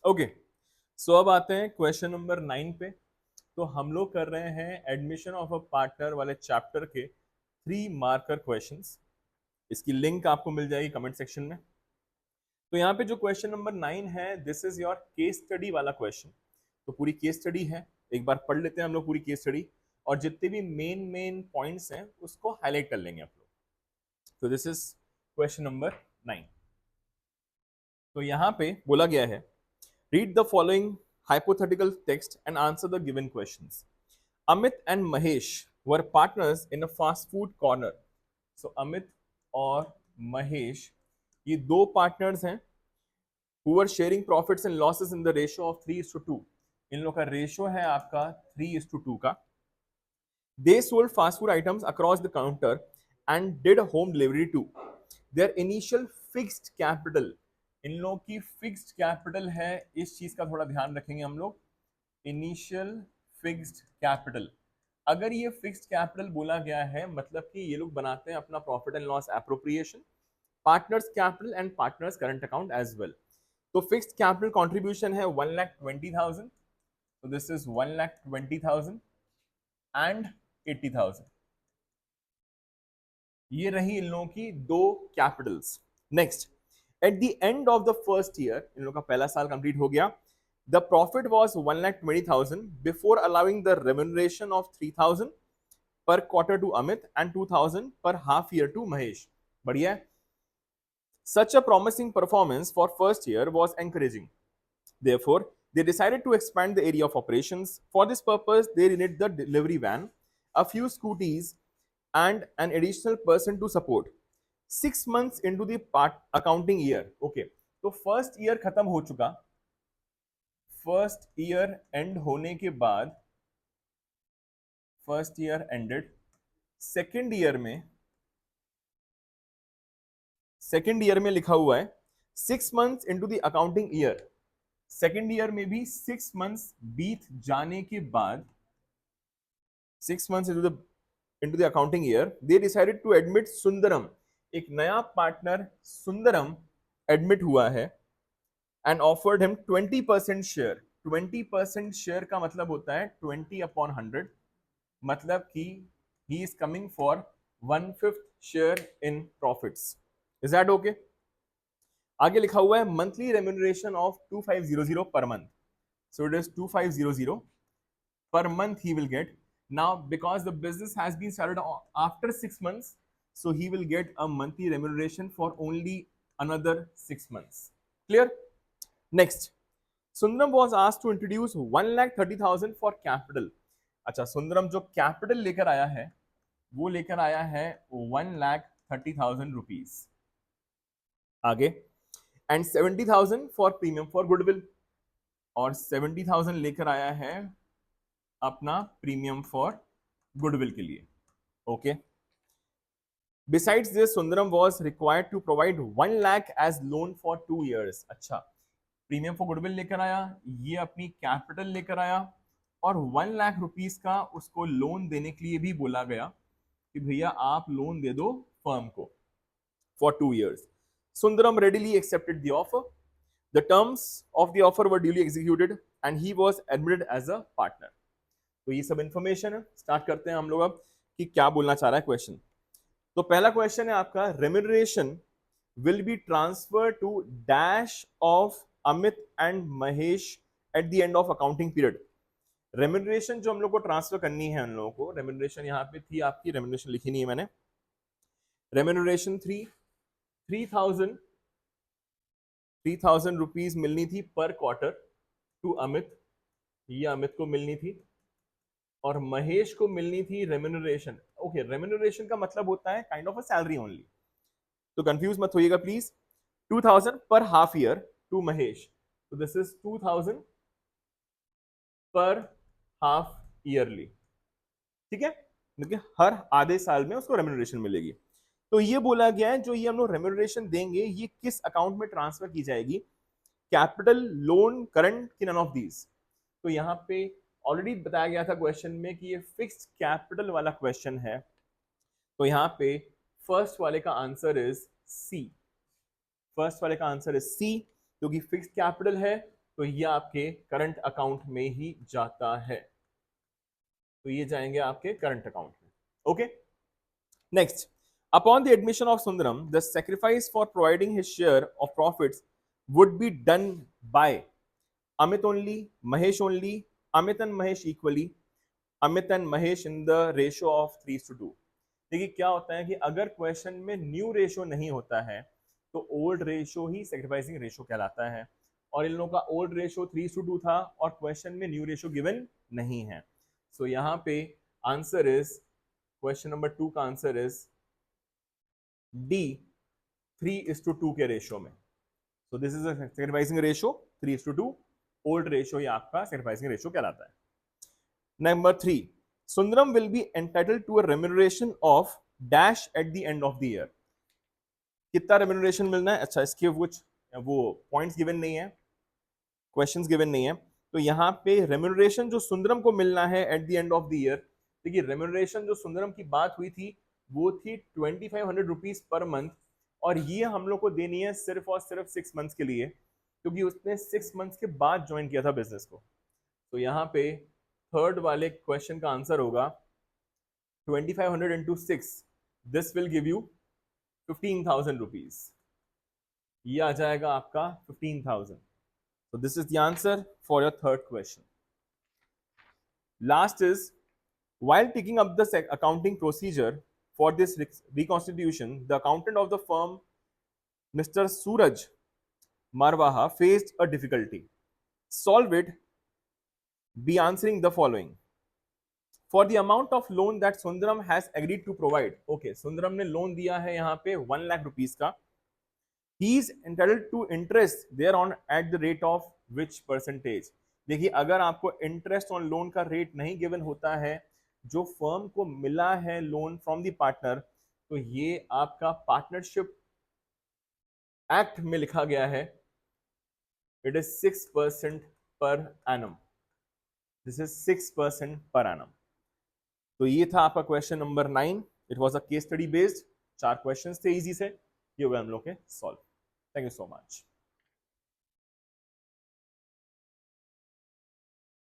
Okay, सो अब आते हैं क्वेश्चन नंबर 9 पे। तो हम लोग कर रहे हैं एडमिशन ऑफ अ पार्टनर वाले चैप्टर के 3 मार्कर क्वेश्चंस। इसकी लिंक आपको मिल जाएगी कमेंट सेक्शन में। तो यहाँ पे जो क्वेश्चन नंबर 9 है, this is your case study वाला क्वेश्चन। तो पूरी केस स्टडी है, एक बार पढ़ लेते हैं हम लोग पूरी केस स्टडी, और जितने भी मेन मेन पॉइंट्स हैं उसको हाईलाइट कर लेंगे आप लोग। तो दिस इज क्वेश्चन नंबर 9। तो यहाँ पे बोला गया है, read the following hypothetical text and answer the given questions. Amit and Mahesh were partners in a fast food corner. So Amit और Mahesh ये दो पार्टनर्स हैं who were sharing profits and losses in the ratio of 3:2. इन लोग का ratio है आपका 3:2 का। They sold fast food items across the counter and did home delivery too. Their initial fixed capital, इन लोगों की फिक्स्ड कैपिटल है, इस चीज का थोड़ा ध्यान रखेंगे हम लोग। इनिशियल फिक्स्ड कैपिटल, अगर ये फिक्स्ड कैपिटल बोला गया है मतलब कि ये लोग बनाते हैं अपना profit and loss appropriation, partners capital and partners current account as well. तो फिक्स्ड कैपिटल कंट्रीब्यूशन है 1,20,000, तो दिस इज 1,20,000 एंड 80,000। ये रही इन लोगों की दो capitals. Next, at the end of the first year, इन लोगों का पहला साल कंप्लीट हो गया। The profit was 1,20,000 before allowing the remuneration of 3,000 per quarter to Amit and 2,000 पर हाफ ईयर टू महेश। बढ़िया है। Such a promising performance for first year was encouraging. Therefore, they decided to expand the area of operations. For this purpose, they needed the delivery van, a few scooties, and an additional person to support. 6 months into the accounting year. Okay, तो first year खत्म हो चुका। First year and होने के बाद, first year ended, second year में, second year में लिखा हुआ है 6 months into the accounting year। Second year में भी 6 months बीत जाने के बाद, 6 months into the accounting year, they decided to admit Sundaram. एक नया पार्टनर सुंदरम एडमिट हुआ है and offered him 20% share. 20% share का मतलब होता है 20/100, मतलब कि he is coming for 1/5 share in profits. Is that okay? आगे लिखा हुआ है monthly remuneration of 2,500 per month. So it is 2,500 per month he will get. Now because the business has been started after 6 months, so he will get a monthly remuneration for only another 6 months. Clear? Next, Sundaram was asked to introduce 1,30,000 for capital. अच्छा, सुंदरम जो capital लेकर आया है वो लेकर आया है 1,30,000 rupees. आगे, and 70,000 for premium for goodwill, और 70,000 लेकर आया है अपना प्रीमियम फॉर गुडविल के लिए। Okay, besides this Sundaram was required to provide 1 lakh as loan for 2 years। अच्छा, प्रीमियम फॉर गुडविल लेकर आया, ये अपनी कैपिटल लेकर आया, और 1 लाख रुपीस का उसको लोन देने के लिए भी बोला गया कि भैया आप लोन दे दो फर्म को for 2 years। Sundaram readily accepted the offer. The terms of the offer were duly executed and he was admitted as a partner. तो ये सब इंफॉर्मेशन है। स्टार्ट करते हैं हम लोग अब कि क्या बोलना चाह रहा है क्वेश्चन। तो पहला क्वेश्चन है आपका, remuneration will be transfer to dash of Amit and Mahesh at the end of accounting period. Remuneration जो हम लोग को ट्रांसफर करनी है उन लोगों को, रेम्यूनरेशन यहाँ पे थी आपकी, रेम्यूनरेशन लिखी नहीं है मैंने। रेम्यूनरेशन 3,000 रुपीज मिलनी थी पर क्वार्टर टू अमित, ये अमित को मिलनी थी, और महेश को मिलनी थी रेम्यूनरेशन। ओके, रेम्यूनरेशन का मतलब होता है kind of a salary only, तो कंफ्यूज मत होइएगा प्लीज। 2,000 पर हाफ ईयर टू महेश, तो दिस इज 2,000 पर हाफ ईयरली। ठीक है, क्योंकि हर आधे साल में उसको रेम्यूनरेशन मिलेगी। तो ये बोला गया है जो ये हम लोग रेम्यूनरेशन देंगे ये किस अकाउंट में ट्रांसफर की जाएगी, कैपिटल, लोन, करंट, कि नन ऑफ दीज। तो यहाँ पे ऑलरेडी बताया गया था क्वेश्चन में कि ये फिक्स्ड कैपिटल वाला क्वेश्चन है, तो यहाँ पे फर्स्ट वाले का आंसर इज सी। फर्स्ट वाले का आंसर इज सी, क्योंकि फिक्स्ड कैपिटल है तो ये आपके करंट अकाउंट में ही जाता है, तो ये जाएंगे आपके करंट अकाउंट में। Okay, next, upon the admission of Sundaram the sacrifice for providing his share of profits would be done by Amit only, Mahesh only, Amit and Mahesh equally, Amit and Mahesh in the ratio of 3:2। देखिए क्या होता है कि अगर question में new ratio नहीं होता है तो ओल्ड रेशो ही सेक्रीफाइसिंग रेशो कहलाता है, और इन लोगों का ओल्ड रेशो 3:2 था और क्वेश्चन में न्यू रेशो गिवन नहीं है। सो यहाँ पे आंसर इज, क्वेश्चन नंबर 2 का आंसर इज डी, 3:2 के रेशो में। So this is sacrificing ratio 3:2, old ratio ये आपका सेक्रीफाइसिंग रेशो कहलाता है। Number 3, Sundaram will be entitled to a remuneration of dash at the end of the year. कितना remuneration मिलना है? अच्छा, इसके कुछ वो पॉइंट्स गिवन नहीं है, क्वेश्चंस गिवन नहीं है, तो यहाँ पे रेम्यूनरेशन जो सुंदरम को मिलना है eight the end of the year, देखिए रेम्यूनरेशन जो सुंदरम की बात हुई थी वो थी 2500 रुपीज पर मंथ, और ये हम लोग को देनी है सिर्फ और सिर्फ 6 मंथ्स के लिए, क्योंकि उसने 6 मंथ्स के बाद ज्वाइन किया था बिजनेस को। तो यहाँ पे थर्ड वाले क्वेश्चन का आंसर होगा 2500 into 6, this will give you 15,000 rupees, ये आ जाएगा आपका 15,000। So this is the answer for your third question. Last is, while picking up the accounting procedure for this reconstitution, the accountant of the firm, Mr. Suraj Marwaha, faced a difficulty. Solve it. Be answering the following. For the amount of loan that Sundaram has agreed to provide. Okay, Sundaram ने loan दिया है यहाँ पे 1 lakh rupees का। He is entitled to interest thereon at the rate of which percentage? देखिए अगर आपको interest on loan का रेट नहीं गिवन होता है, जो फर्म को मिला है लोन फ्रॉम द पार्टनर, तो ये आपका पार्टनरशिप एक्ट में लिखा गया है, it is 6% per annum. This is 6% per annum. तो ये था आपका question number 9। It was a case study based, 4 questions थे इजी से, ये हो गए हम लोग के solve. Thank you so much.